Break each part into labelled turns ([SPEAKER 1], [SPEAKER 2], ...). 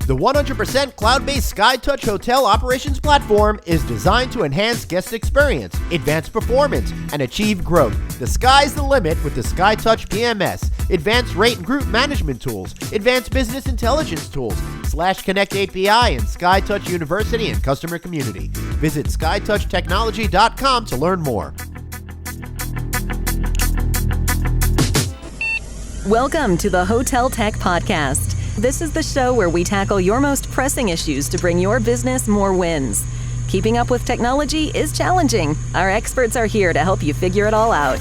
[SPEAKER 1] The 100% cloud-based SkyTouch hotel operations platform is designed to enhance guest experience, advance performance, and achieve growth. The sky's the limit with the SkyTouch PMS, advanced rate and group management tools, advanced business intelligence tools, /Connect API, and SkyTouch University and customer community. Visit skytouchtechnology.com to learn more.
[SPEAKER 2] Welcome to the Hotel Tech Podcast. This is the show where we tackle your most pressing issues to bring your business more wins. Keeping up with technology is challenging. Our experts are here to help you figure it all out.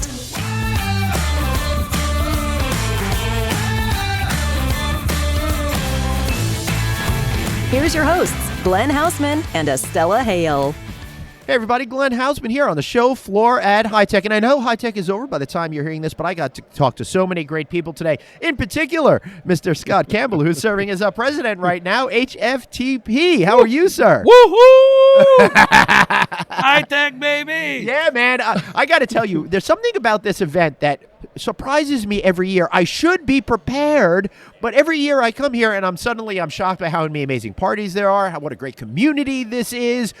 [SPEAKER 2] Here's your hosts, Glenn Hausman and Estella Hale.
[SPEAKER 1] Hey everybody, Glenn Hausman here on the show floor at HITEC. And I know HITEC is over by the time you're hearing this, but I got to talk to so many great people today. In particular, Mr. Scot Campbell, who's serving as our president right now, HFTP. How are you, sir?
[SPEAKER 3] Woohoo! HITEC, baby!
[SPEAKER 1] Yeah, man. I got to tell you, there's something about this event that surprises me every year. I should be prepared, but every year I come here and I'm shocked by how many amazing parties there are, what a great community this is,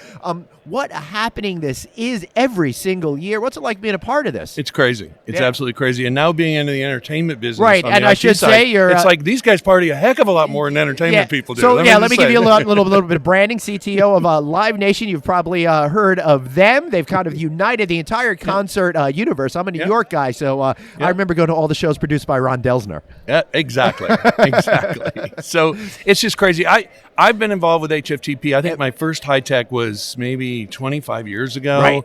[SPEAKER 1] what a happening this is every single year. What's it like being a part of this?
[SPEAKER 3] It's crazy. It's absolutely crazy. And now being into the entertainment business,
[SPEAKER 1] right? And I should say
[SPEAKER 3] it's like these guys party a heck of a lot more than entertainment people do.
[SPEAKER 1] So let me give you a little bit of branding. CTO of Live Nation, you've probably heard of them. They've kind of united the entire concert universe. I'm a New York guy, so I remember going to all the shows produced by Ron Delsner.
[SPEAKER 3] Yeah, exactly. Exactly. So it's just crazy. I've been involved with HFTP. I think my first HITEC was maybe 25 years ago.
[SPEAKER 1] Right.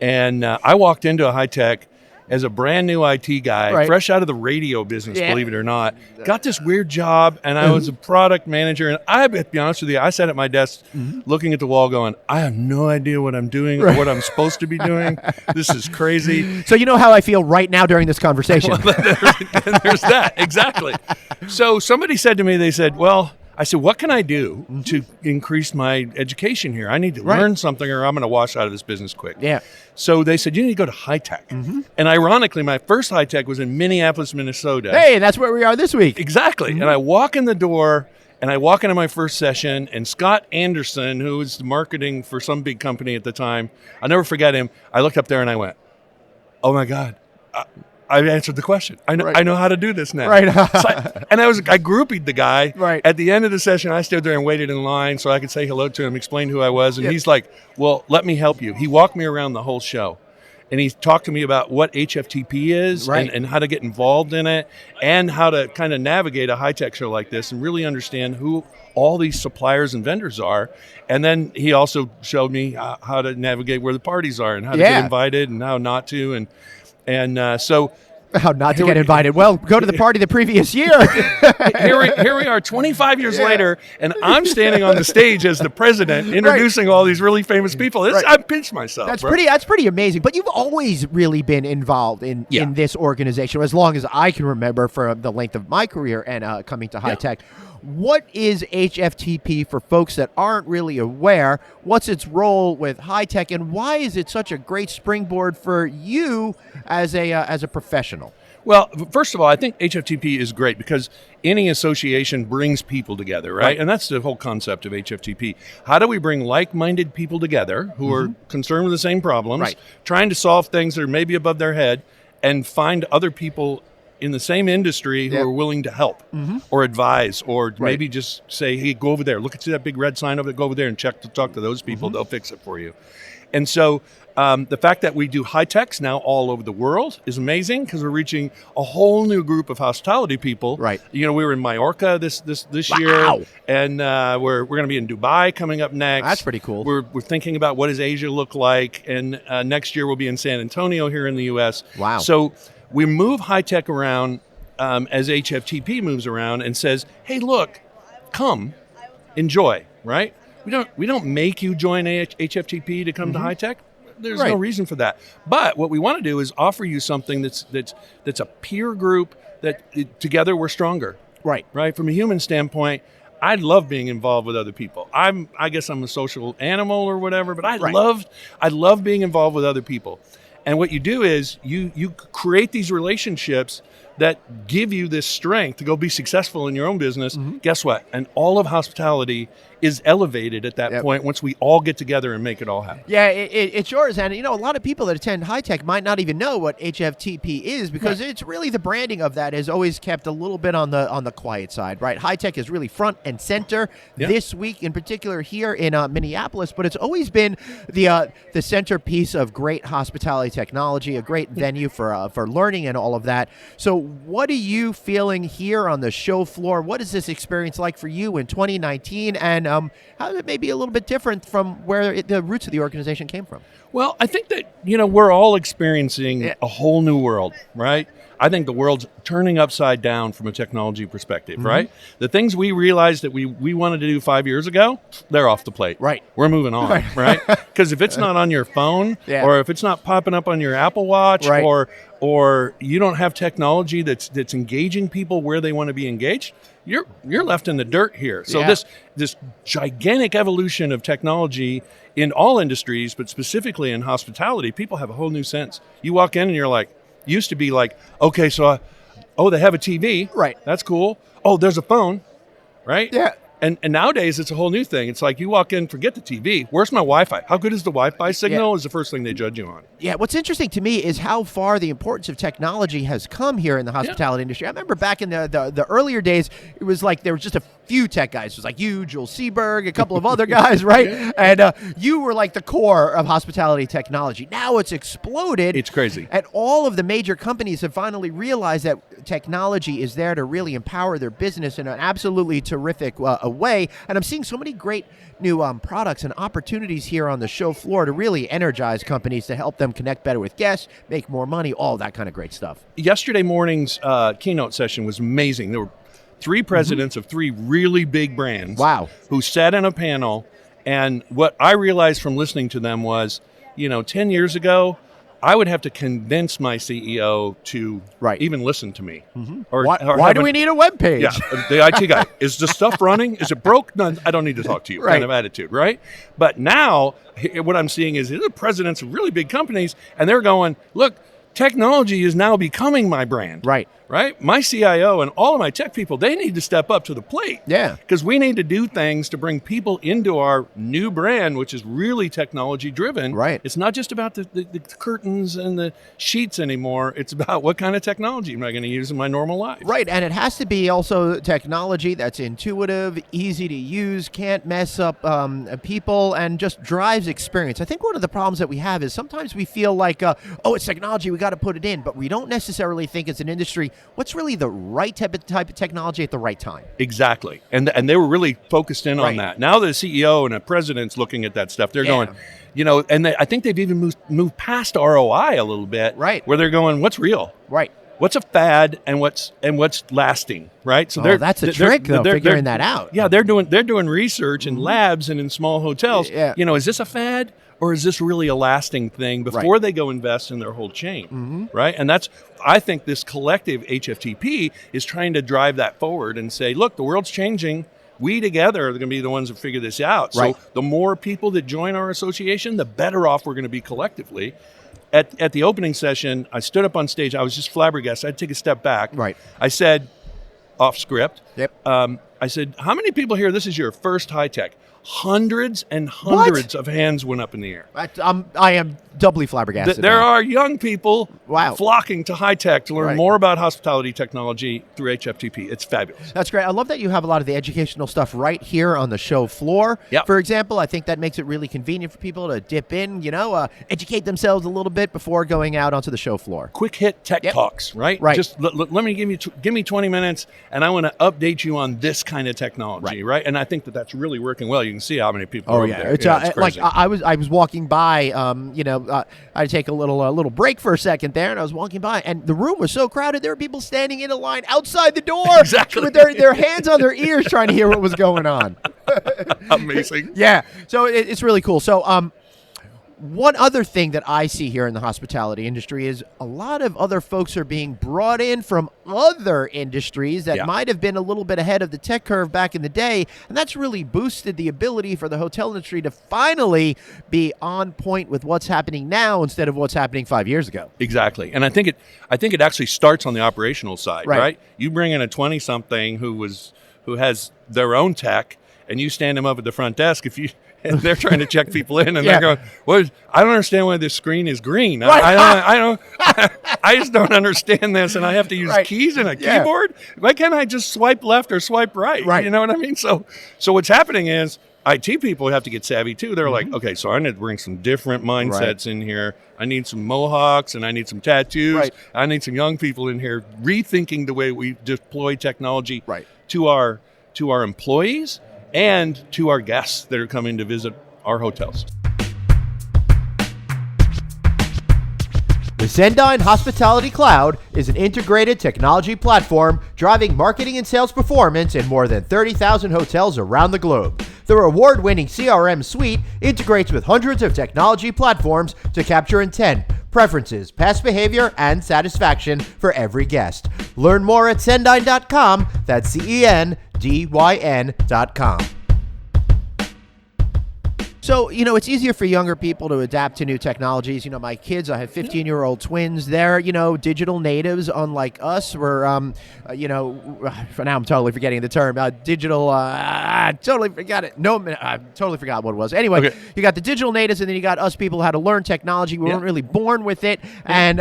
[SPEAKER 3] And I walked into a HITEC as a brand new IT guy, fresh out of the radio business, believe it or not. Got this weird job, and I was a product manager. And I have to be honest with you, I sat at my desk looking at the wall going, I have no idea what I'm doing or what I'm supposed to be doing. This is crazy.
[SPEAKER 1] So you know how I feel right now during this conversation.
[SPEAKER 3] There's that, exactly. So somebody said to me, I said, what can I do to increase my education here? I need to learn something or I'm going to wash out of this business quick.
[SPEAKER 1] Yeah.
[SPEAKER 3] So they said, you need to go to HITEC. And ironically, my first HITEC was in Minneapolis, Minnesota.
[SPEAKER 1] Hey, that's where we are this week.
[SPEAKER 3] Exactly. And I walk in the door and I walk into my first session and Scott Anderson, who was marketing for some big company at the time, I'll never forget him. I looked up there and I went, oh my God. I answered the question. I know how to do this now.
[SPEAKER 1] Right.
[SPEAKER 3] I groupied the guy.
[SPEAKER 1] Right.
[SPEAKER 3] At the end of the session, I stood there and waited in line so I could say hello to him, explain who I was. And he's like, well, let me help you. He walked me around the whole show. And he talked to me about what HFTP is and how to get involved in it and how to kind of navigate a HITEC show like this and really understand who all these suppliers and vendors are. And then he also showed me how to navigate where the parties are and how to get invited and how not to. So
[SPEAKER 1] how not to get invited. Well, go to the party the previous year.
[SPEAKER 3] here we are 25 years later, and I'm standing on the stage as the president introducing all these really famous people. I pinched myself.
[SPEAKER 1] That's pretty amazing. But you've always really been involved in this organization, as long as I can remember for the length of my career and coming to HITEC. What is HFTP for folks that aren't really aware? What's its role with HITEC, and why is it such a great springboard for you as a professional?
[SPEAKER 3] Well, first of all, I think HFTP is great because any association brings people together, right? And that's the whole concept of HFTP. How do we bring like-minded people together who are concerned with the same problems, trying to solve things that are maybe above their head, and find other people in the same industry who are willing to help or advise or maybe just say, hey, go over there. Look at that big red sign over there. Go over there and talk to those people. They'll fix it for you. And so the fact that we do HITECs now all over the world is amazing because we're reaching a whole new group of hospitality people. Right. You know, we were in Mallorca this year, and we're going to be in Dubai coming up next.
[SPEAKER 1] That's pretty cool.
[SPEAKER 3] We're thinking about what does Asia look like, and next year we'll be in San Antonio here in the U.S.
[SPEAKER 1] Wow.
[SPEAKER 3] So we move HITEC around as HFTP moves around and says, hey, look, come, enjoy, right? We don't make you join HFTP to come to HITEC. There's no reason for that. But what we want to do is offer you something that's a peer group that together we're stronger. Right. From a human standpoint, I love being involved with other people. I guess I'm a social animal or whatever, but I love being involved with other people. And what you do is you create these relationships that give you this strength to go be successful in your own business. Guess what? And all of hospitality is elevated at that point once we all get together and make it all happen.
[SPEAKER 1] Yeah, it's yours. And, a lot of people that attend HITEC might not even know what HFTP is because it's really the branding of that has always kept a little bit on the quiet side, right? HITEC is really front and center this week in particular here in Minneapolis, but it's always been the centerpiece of great hospitality technology, a great venue for learning and all of that. So what are you feeling here on the show floor? What is this experience like for you in 2019? And how is it maybe a little bit different from where the roots of the organization came from?
[SPEAKER 3] Well, I think that, we're all experiencing a whole new world, right? I think the world's turning upside down from a technology perspective, right? The things we realized that we wanted to do 5 years ago, they're off the plate.
[SPEAKER 1] Right.
[SPEAKER 3] We're moving on, right? Because if it's not on your phone or if it's not popping up on your Apple Watch or you don't have technology that's engaging people where they want to be engaged, you're left in the dirt here. So this gigantic evolution of technology in all industries, but specifically in hospitality, people have a whole new sense. You walk in and you're like, used to be like, okay, so, they have a TV.
[SPEAKER 1] Right.
[SPEAKER 3] That's cool. Oh, there's a phone. Right?
[SPEAKER 1] Yeah.
[SPEAKER 3] And nowadays, it's a whole new thing. It's like you walk in, forget the TV. Where's my Wi-Fi? How good is the Wi-Fi signal is the first thing they judge you on.
[SPEAKER 1] Yeah, what's interesting to me is how far the importance of technology has come here in the hospitality industry. I remember back in the earlier days, it was like there was just a few tech guys. It was like you, Joel Seberg, a couple of other guys, right? And you were like the core of hospitality technology. Now it's exploded.
[SPEAKER 3] It's crazy.
[SPEAKER 1] And all of the major companies have finally realized that technology is there to really empower their business in an absolutely terrific way. And I'm seeing so many great new products and opportunities here on the show floor to really energize companies to help them connect better with guests, make more money, all that kind of great stuff.
[SPEAKER 3] Yesterday morning's keynote session was amazing. There were 3 presidents of 3 really big brands who sat in a panel. And what I realized from listening to them was, 10 years ago, I would have to convince my CEO to even listen to me. Or
[SPEAKER 1] why do we need a web page?
[SPEAKER 3] Yeah, the IT guy. Is the stuff running? Is it broke? No, I don't need to talk to you. Kind of attitude, right? But now what I'm seeing is the presidents of really big companies, and they're going, look, technology is now becoming my brand. Right? My CIO and all of my tech people, they need to step up to the plate. Yeah. Because we need to do things to bring people into our new brand, which is really technology driven. Right. It's not just about the curtains and the sheets anymore. It's about what kind of technology am I going to use in my normal life. Right. And it has to be also technology that's intuitive, easy to use, can't mess up people, and just drives experience. I think one of the problems that we have is sometimes we feel like, it's technology, we got to put it in, but we don't necessarily think as an industry, what's really the right type of technology at the right time? Exactly. And they were really focused in on that. Now the CEO and the president's looking at that stuff. They're going, and I think they've even moved past ROI a little bit. Right. Where they're going, what's real? Right. What's a fad and what's lasting, right? So that's a trick, though, figuring that out. Yeah, they're doing research in labs and in small hotels. Yeah. Is this a fad? Or is this really a lasting thing before they go invest in their whole chain, right? And I think this collective HFTP is trying to drive that forward and say, look, the world's changing. We together are going to be the ones that figure this out. Right. So the more people that join our association, the better off we're going to be collectively. At the opening session, I stood up on stage. I was just flabbergasted. I'd take a step back. Right. I said, off script, I said, how many people here, this is your first HITEC? Hundreds and hundreds of hands went up in the air. I am doubly flabbergasted. There are young people flocking to HITEC to learn more about hospitality technology through HFTP. It's fabulous. That's great. I love that you have a lot of the educational stuff right here on the show floor. Yep. For example, I think that makes it really convenient for people to dip in, educate themselves a little bit before going out onto the show floor. Quick hit tech talks, right? Right. Just let me give me 20 minutes, and I want to update you on this kind of technology, right? And I think that's really working well. You can see how many people are there. It's crazy. I was walking by, I take a little break for a second there, and I was walking by, and the room was so crowded, there were people standing in a line outside the door with their hands on their ears trying to hear what was going on. Amazing. Yeah. So it's really cool. So
[SPEAKER 1] One other thing that I see here in the hospitality industry is a lot of other folks are being brought in from other industries that might have been a little bit ahead of the tech curve back in the day, and that's really boosted the ability for the hotel industry to finally be on point with what's happening now instead of what's happening 5 years ago.
[SPEAKER 3] Exactly. And I think it actually starts on the operational side, right? You bring in a 20-something who has their own tech, and you stand them up at the front desk and they're trying to check people in, and they're going, "Well, I don't understand why this screen is green. I just don't understand this, and I have to use keys and a keyboard. Why can't I just swipe left or swipe right? You know what I mean? So what's happening is IT people have to get savvy too. They're like, okay, so I need to bring some different mindsets in here. I need some mohawks, and I need some tattoos. I need some young people in here rethinking the way we deploy technology to our employees and to our guests that are coming to visit our hotels.
[SPEAKER 1] The Zendyne Hospitality Cloud is an integrated technology platform driving marketing and sales performance in more than 30,000 hotels around the globe. The award-winning CRM suite integrates with hundreds of technology platforms to capture intent, preferences, past behavior, and satisfaction for every guest. Learn more at Zendyne.com. That's CENDYN.com. So, it's easier for younger people to adapt to new technologies. My kids, I have 15-year-old twins. They're, digital natives, unlike us. We're, for now I'm totally forgetting the term. Totally forgot it. No, I totally forgot what it was. Anyway, you got the digital natives, and then you got us people who had to learn technology. We weren't really born with it. And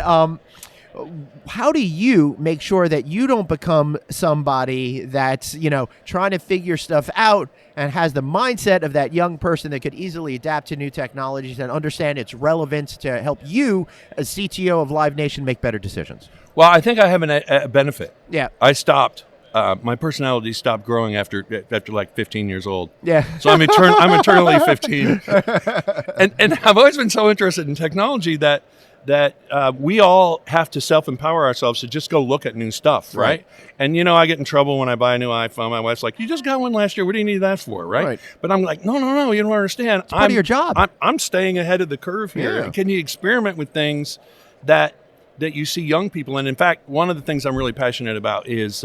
[SPEAKER 1] how do you make sure that you don't become somebody that's, trying to figure stuff out and has the mindset of that young person that could easily adapt to new technologies and understand its relevance to help you, as CTO of Live Nation, make better decisions?
[SPEAKER 3] Well, I think I have a benefit.
[SPEAKER 1] Yeah.
[SPEAKER 3] I stopped. My personality stopped growing after like 15 years old.
[SPEAKER 1] Yeah.
[SPEAKER 3] So I'm eternally 15. And I've always been so interested in technology that we all have to self-empower ourselves to just go look at new stuff, right? And, I get in trouble when I buy a new iPhone. My wife's like, you just got one last year. What do you need that for, right? But I'm like, no, you don't understand.
[SPEAKER 1] It's part of your job.
[SPEAKER 3] I'm staying ahead of the curve here. Yeah. Can you experiment with things that you see young people? And in fact, one of the things I'm really passionate about is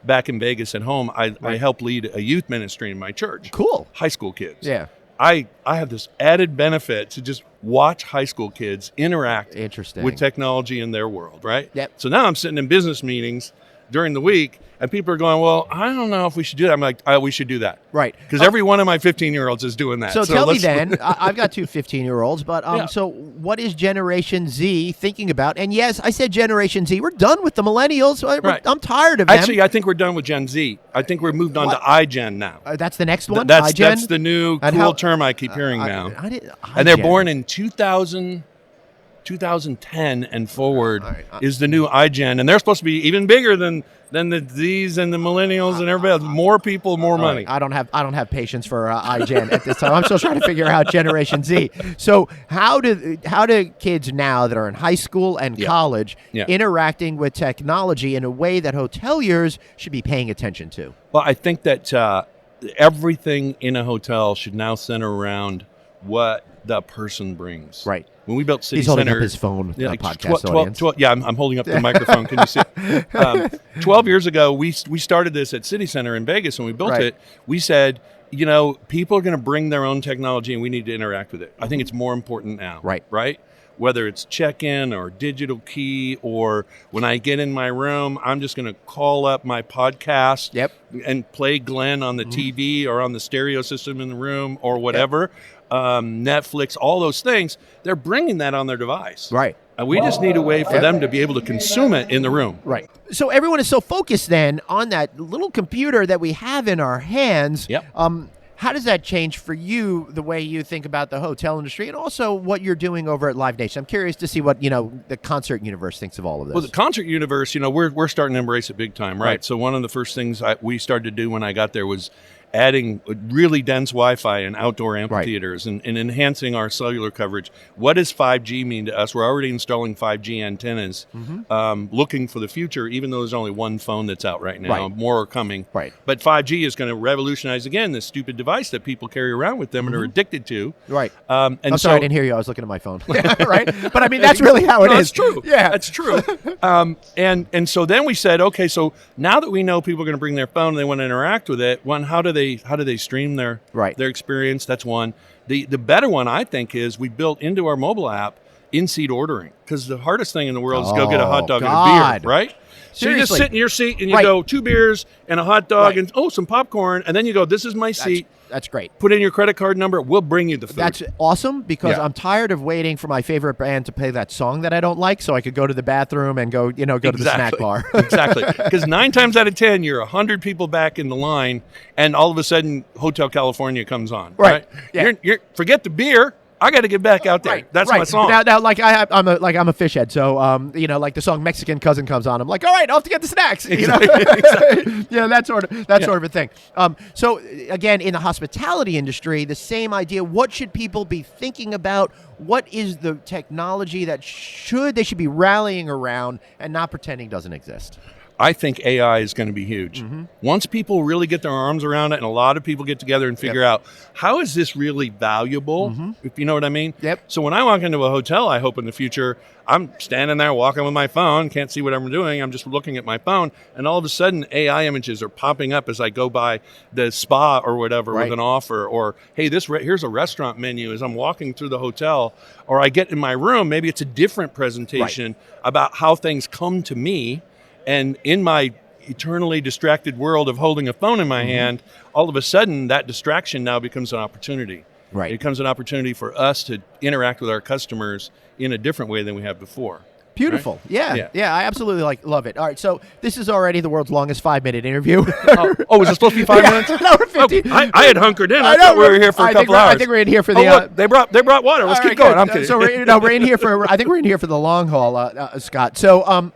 [SPEAKER 3] back in Vegas at home, I help lead a youth ministry in my church.
[SPEAKER 1] Cool.
[SPEAKER 3] High school kids.
[SPEAKER 1] Yeah.
[SPEAKER 3] I have this added benefit to just watch high school kids interact with technology in their world, right?
[SPEAKER 1] Yep.
[SPEAKER 3] So now I'm sitting in business meetings during the week, and people are going, well, I don't know if we should do that. I'm like, we should do that.
[SPEAKER 1] Right.
[SPEAKER 3] Because every one of my 15-year-olds is doing that.
[SPEAKER 1] So tell me then, I've got two 15-year-olds, but so what is Generation Z thinking about? And yes, I said Generation Z. We're done with the millennials. I'm tired of them.
[SPEAKER 3] Actually, I think we're done with Gen Z. I think we're moved on to iGen now.
[SPEAKER 1] That's the next one?
[SPEAKER 3] That's the new cool term I keep hearing now. And they're born in 2010 and forward is the new iGen, and they're supposed to be even bigger than the Z's and the millennials and everybody else. More people, more money.
[SPEAKER 1] I don't have patience for iGen at this time. I'm still trying to figure out Generation Z. So how do kids now that are in high school and college interacting with technology in a way that hoteliers should be paying attention to?
[SPEAKER 3] Well, I think that everything in a hotel should now center around what the person brings.
[SPEAKER 1] Right.
[SPEAKER 3] When we built City
[SPEAKER 1] He's
[SPEAKER 3] Center,
[SPEAKER 1] holding up his phone, podcast audience.
[SPEAKER 3] I'm holding up the microphone. Can you see it? 12 years ago, we started this at City Center in Vegas. When we built it, we said, people are going to bring their own technology, and we need to interact with it. I think it's more important now. Right? Whether it's check-in or digital key, or when I get in my room, I'm just going to call up my podcast and play Glenn on the TV or on the stereo system in the room or whatever. Netflix, all those things, they're bringing that on their device.
[SPEAKER 1] Right.
[SPEAKER 3] And we just need a way for them to be able to consume it in the room.
[SPEAKER 1] Right. So everyone is so focused then on that little computer that we have in our hands.
[SPEAKER 3] Yep.
[SPEAKER 1] How does that change for you, the way you think about the hotel industry, and also what you're doing over at Live Nation? I'm curious to see what, the concert universe thinks of all of this.
[SPEAKER 3] Well, the concert universe, we're starting to embrace it big time, right? So one of the first things we started to do when I got there was adding really dense Wi-Fi and outdoor amphitheaters and enhancing our cellular coverage. What does 5G mean to us? We're already installing 5G antennas, looking for the future, even though there's only one phone that's out right now. More are coming. But 5G is going to revolutionize, again, this stupid device that people carry around with them and are addicted to.
[SPEAKER 1] I'm sorry, I didn't hear you. I was looking at my phone. Right? But I mean, that's really how it is.
[SPEAKER 3] That's true.
[SPEAKER 1] Yeah.
[SPEAKER 3] That's true. And so then we said, okay, so now that we know people are going to bring their phone and they want to interact with it, one, how do they stream their experience? That's one. The better one, I think, is we built into our mobile app in-seat ordering, because the hardest thing in the world is go get a hot dog and a beer, right? So you just sit in your seat and you go 2 beers and a hot dog and some popcorn, and then you go, this is my seat.
[SPEAKER 1] That's great.
[SPEAKER 3] Put in your credit card number. We'll bring you the food.
[SPEAKER 1] That's awesome, because I'm tired of waiting for my favorite band to play that song that I don't like, so I could go to the bathroom and go to the snack bar.
[SPEAKER 3] Exactly. Because 9 times out of 10, you're 100 people back in the line, and all of a sudden, Hotel California comes on. Right. Yeah. You're forget the beer. I got to get back out there. That's my song.
[SPEAKER 1] Now, like I'm a fish head, so like the song "Mexican Cousin" comes on, I'm like, all right, I'll have to get the snacks.
[SPEAKER 3] Exactly.
[SPEAKER 1] That sort of a thing. So again, in the hospitality industry, the same idea. What should people be thinking about? What is the technology that they should be rallying around and not pretending doesn't exist?
[SPEAKER 3] I think AI is going to be huge. Once people really get their arms around it, and a lot of people get together and figure out, how is this really valuable, if you know what I mean? So when I walk into a hotel, I hope in the future, I'm standing there walking with my phone, can't see what I'm doing, I'm just looking at my phone, and all of a sudden AI images are popping up as I go by the spa or whatever with an offer, or hey, here's a restaurant menu as I'm walking through the hotel, or I get in my room, maybe it's a different presentation about how things come to me. And in my eternally distracted world of holding a phone in my hand, all of a sudden that distraction now becomes an opportunity. It becomes an opportunity for us to interact with our customers in a different way than we have before.
[SPEAKER 1] Beautiful. Right? Yeah, I absolutely love it. All right, so this is already the world's longest 5-minute interview.
[SPEAKER 3] Was it supposed to be 5 minutes?
[SPEAKER 1] No, 15.
[SPEAKER 3] I had hunkered in. I thought we were here for a couple hours.
[SPEAKER 1] I think we're in here for
[SPEAKER 3] the. Look, they brought water. Let's keep going. I'm kidding.
[SPEAKER 1] So we're in here for. I think we're in here for the long haul, Scott. So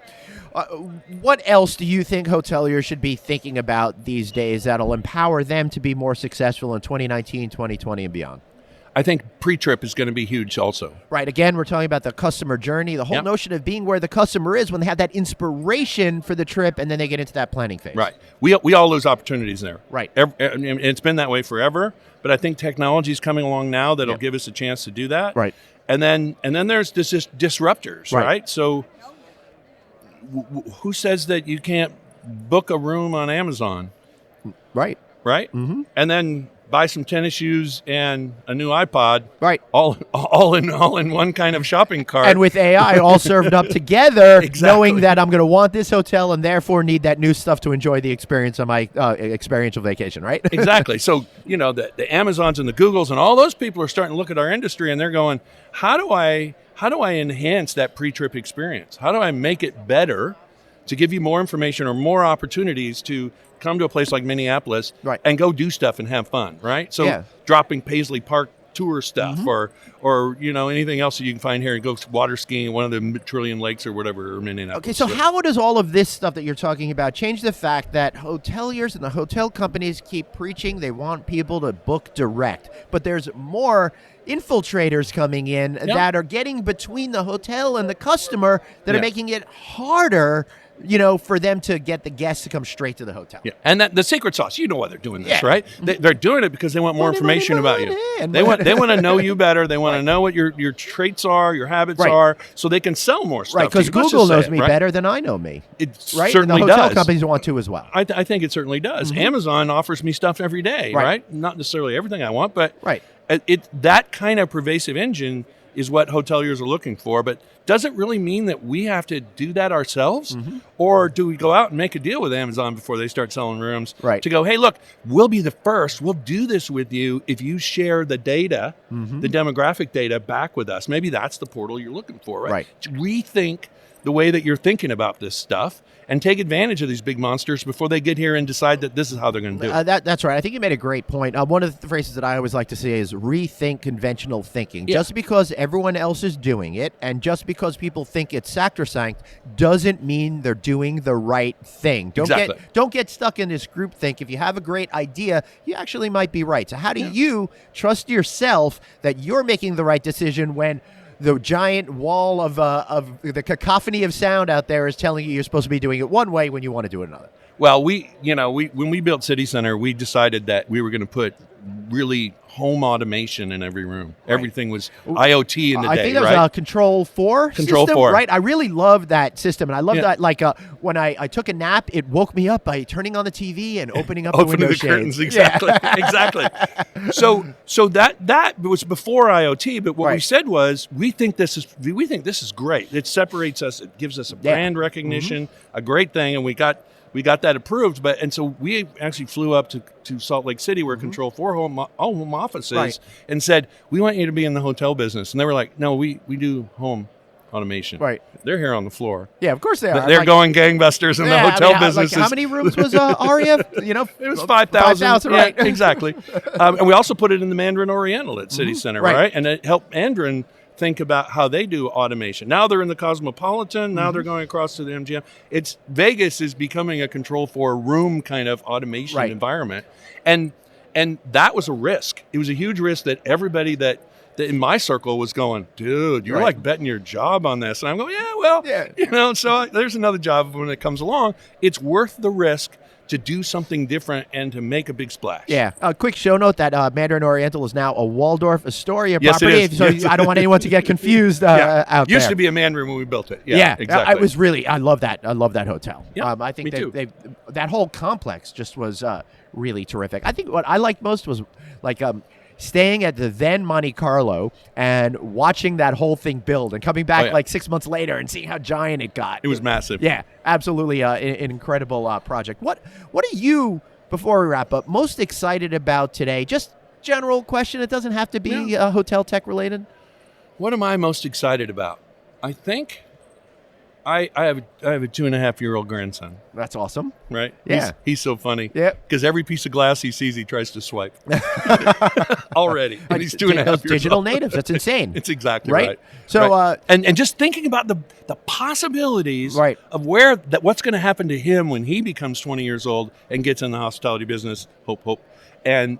[SPEAKER 1] what else do you think hoteliers should be thinking about these days that'll empower them to be more successful in 2019, 2020, and beyond?
[SPEAKER 3] I think pre-trip is going to be huge also.
[SPEAKER 1] Right. Again, we're talking about the customer journey, the whole notion of being where the customer is when they have that inspiration for the trip and then they get into that planning phase.
[SPEAKER 3] Right. We all lose opportunities there.
[SPEAKER 1] Right.
[SPEAKER 3] It's been that way forever, but I think technology is coming along now that'll give us a chance to do that.
[SPEAKER 1] Right.
[SPEAKER 3] And then there's this disruptors, right? So who says that you can't book a room on Amazon?
[SPEAKER 1] Right.
[SPEAKER 3] And then buy some tennis shoes and a new iPod. All in one kind of shopping cart.
[SPEAKER 1] And with AI all served up together, knowing that I'm going to want this hotel and therefore need that new stuff to enjoy the experience of my experiential vacation, right?
[SPEAKER 3] Exactly. So, the Amazons and the Googles and all those people are starting to look at our industry and they're going, how do I enhance that pre-trip experience? How do I make it better to give you more information or more opportunities to come to a place like Minneapolis and go do stuff and have fun, right? So dropping Paisley Park tour stuff or anything else that you can find here and go water skiing in one of the trillion lakes or whatever in Minneapolis.
[SPEAKER 1] Okay, so how does all of this stuff that you're talking about change the fact that hoteliers and the hotel companies keep preaching they want people to book direct, but there's more infiltrators coming in that are getting between the hotel and the customer that are making it harder for them to get the guests to come straight to the hotel.
[SPEAKER 3] Yeah, and the secret sauce, why they're doing this, right? They're doing it because they want more information about you. They want to know you better. They want to know what your traits are, your habits are, so they can sell more stuff.
[SPEAKER 1] Right, because Google knows me better than I know me.
[SPEAKER 3] It certainly
[SPEAKER 1] and the hotel
[SPEAKER 3] does.
[SPEAKER 1] companies want to as well.
[SPEAKER 3] I think it certainly does. Amazon offers me stuff every day, right? Not necessarily everything I want, but that kind of pervasive engine is what hoteliers are looking for, but does it really mean that we have to do that ourselves? Or do we go out and make a deal with Amazon before they start selling rooms to go, hey, look, we'll be the first. We'll do this with you if you share the data, the demographic data back with us. Maybe that's the portal you're looking for, right? To rethink the way that you're thinking about this stuff and take advantage of these big monsters before they get here and decide that this is how they're going to do it.
[SPEAKER 1] That's right. I think you made a great point. One of the phrases that I always like to say is rethink conventional thinking.
[SPEAKER 3] Yeah.
[SPEAKER 1] Just because everyone else is doing it and just because people think it's sacrosanct doesn't mean they're doing the right thing. Don't get stuck in this group think. If you have a great idea, you actually might be right. So how do you trust yourself that you're making the right decision when the giant wall of the cacophony of sound out there is telling you you're supposed to be doing it one way when you want to do it another?
[SPEAKER 3] Well, when we built City Center, we decided that we were going to put really home automation in every room. Right. Everything was IoT in the day,
[SPEAKER 1] I think that was a Control 4
[SPEAKER 3] Control
[SPEAKER 1] system,
[SPEAKER 3] 4.
[SPEAKER 1] Right? I really love that system. And I love that, like, when I took a nap, it woke me up by turning on the TV and opening up the window shades.
[SPEAKER 3] Curtains, exactly, exactly. So that was before IoT, but what we said was, we think this is great. It separates us. It gives us a brand recognition, a great thing, and we got that approved, and so we actually flew up to Salt Lake City, where Control 4 home office is, and said, we want you to be in the hotel business. And they were like, no, we do home automation. Right. They're here on the floor.
[SPEAKER 1] Yeah, of course they are.
[SPEAKER 3] They're going gangbusters in the hotel business.
[SPEAKER 1] How many rooms was Aria?
[SPEAKER 3] It was 5,000.
[SPEAKER 1] Right.
[SPEAKER 3] Yeah, exactly. And we also put it in the Mandarin Oriental at City Center, right? And it helped Mandarin think about how they do automation. Now they're in the Cosmopolitan. Now they're going across to the MGM. Vegas is becoming a Control 4 room kind of automation environment, and that was a risk. It was a huge risk that everybody that in my circle was going, dude, you're like betting your job on this, and I'm going, So there's another job when it comes along. It's worth the risk to do something different and to make a big splash. Yeah.
[SPEAKER 1] A quick show note that Mandarin Oriental is now a Waldorf Astoria
[SPEAKER 3] property.
[SPEAKER 1] It is. So I don't want anyone to get confused out there.
[SPEAKER 3] Used to be a Mandarin when we built it. Yeah, exactly.
[SPEAKER 1] It was really, I love that. I love that hotel.
[SPEAKER 3] Yeah,
[SPEAKER 1] I think
[SPEAKER 3] me too.
[SPEAKER 1] that whole complex just was really terrific. I think what I liked most was like staying at the then Monte Carlo and watching that whole thing build and coming back like 6 months later and seeing how giant it got.
[SPEAKER 3] It was massive.
[SPEAKER 1] Yeah, absolutely an incredible project. What are you, before we wrap up, most excited about today? Just general question. It doesn't have to be hotel tech related.
[SPEAKER 3] What am I most excited about? I think I have a 2.5-year-old grandson.
[SPEAKER 1] That's awesome.
[SPEAKER 3] Right?
[SPEAKER 1] Yeah.
[SPEAKER 3] He's so funny.
[SPEAKER 1] Yeah.
[SPEAKER 3] Because every piece of glass he sees, he tries to swipe. Already. And he's 2.5 years old.
[SPEAKER 1] Digital natives. That's insane.
[SPEAKER 3] It's exactly right.
[SPEAKER 1] So,
[SPEAKER 3] and just thinking about the possibilities of what's going to happen to him when he becomes 20 years old and gets in the hospitality business, hope. And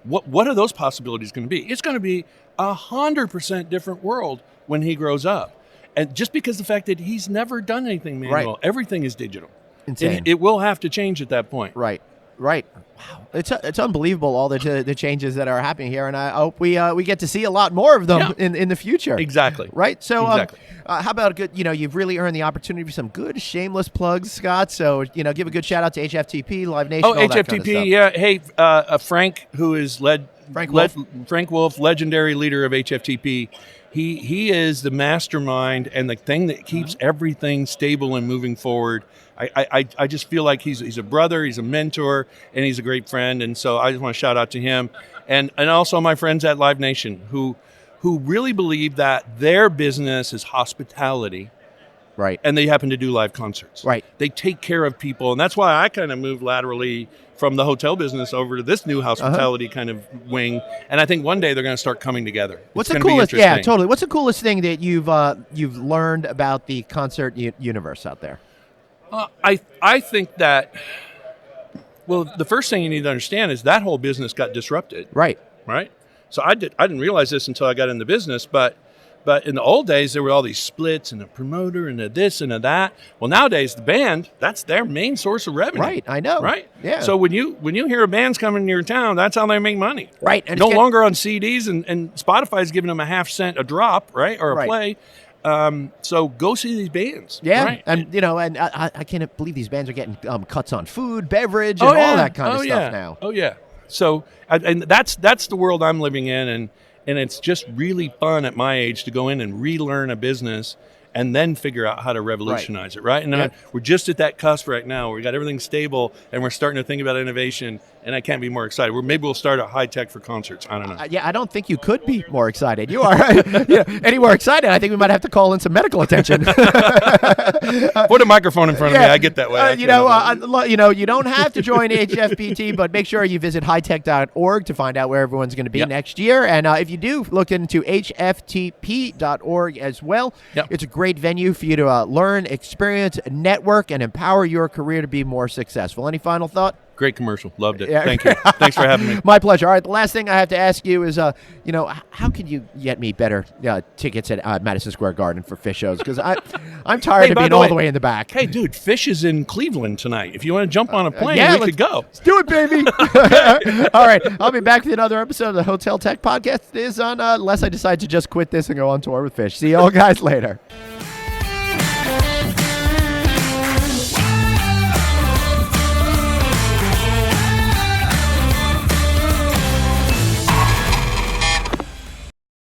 [SPEAKER 3] what are those possibilities going to be? It's going to be 100% different world when he grows up. And just because the fact that he's never done anything manual, everything is digital.
[SPEAKER 1] Insane.
[SPEAKER 3] It will have to change at that point.
[SPEAKER 1] Right. Wow. It's unbelievable, all the changes that are happening here, and I hope we get to see a lot more of them in the future.
[SPEAKER 3] Exactly.
[SPEAKER 1] Right? So how about a good, you've really earned the opportunity for some good shameless plugs, Scott. So, give a good shout out to HFTP, Live Nation, all
[SPEAKER 3] HFTP,
[SPEAKER 1] that kind of stuff.
[SPEAKER 3] yeah. Hey, Frank, who is Frank Wolf, legendary leader of HFTP. He is the mastermind and the thing that keeps everything stable and moving forward. I just feel like he's a brother, he's a mentor, and he's a great friend. And so I just want to shout out to him. And also my friends at Live Nation who really believe that their business is hospitality.
[SPEAKER 1] Right.
[SPEAKER 3] And they happen to do live concerts.
[SPEAKER 1] Right.
[SPEAKER 3] They take care of people. And that's why I kind of moved laterally from the hotel business over to this new hospitality kind of wing. And I think one day they're going to start coming together.
[SPEAKER 1] What's the coolest? Yeah, totally. What's the coolest thing that you've learned about the concert universe out there?
[SPEAKER 3] I think that, well, the first thing you need to understand is that whole business got disrupted.
[SPEAKER 1] Right.
[SPEAKER 3] So I didn't realize this until I got in the business, but in the old days, there were all these splits and a promoter and a this and a that. Well, nowadays, the band, that's their main source of revenue.
[SPEAKER 1] Right, I know.
[SPEAKER 3] Right?
[SPEAKER 1] Yeah.
[SPEAKER 3] So when you hear a band's coming to your town, that's how they make money.
[SPEAKER 1] Right. And
[SPEAKER 3] no longer on CDs, and Spotify's giving them a half cent a drop, right, or a play. So go see these bands.
[SPEAKER 1] Yeah,
[SPEAKER 3] right?
[SPEAKER 1] And and I can't believe these bands are getting cuts on food, beverage, and all that kind of stuff now.
[SPEAKER 3] Oh, yeah. So, and that's the world I'm living in, and it's just really fun at my age to go in and relearn a business and then figure out how to revolutionize it, right? And we're just at that cusp right now where we got everything stable and we're starting to think about innovation. and I can't be more excited. Maybe we'll start a HITEC for concerts. I don't know.
[SPEAKER 1] Yeah, I don't think you could be more excited. You are any more excited. I think we might have to call in some medical attention.
[SPEAKER 3] Put a microphone in front of me. I get that way.
[SPEAKER 1] You don't have to join HFPT, but make sure you visit hitech.org to find out where everyone's going to be next year. And if you do, look into HFTP.org as well.
[SPEAKER 3] Yep.
[SPEAKER 1] It's a great venue for you to learn, experience, network, and empower your career to be more successful. Any final thought?
[SPEAKER 3] Great commercial. Loved it. Thank you. Thanks for having me.
[SPEAKER 1] My pleasure. All right, the last thing I have to ask you is, how can you get me better tickets at Madison Square Garden for Fish shows? Because I'm tired of being all the way in the back.
[SPEAKER 3] Hey, dude, Fish is in Cleveland tonight. If you want to jump on a plane, we could go.
[SPEAKER 1] Let's do it, baby. All right, I'll be back with another episode of the Hotel Tech Podcast. It is on, unless I decide to just quit this and go on tour with Fish. See you all guys later.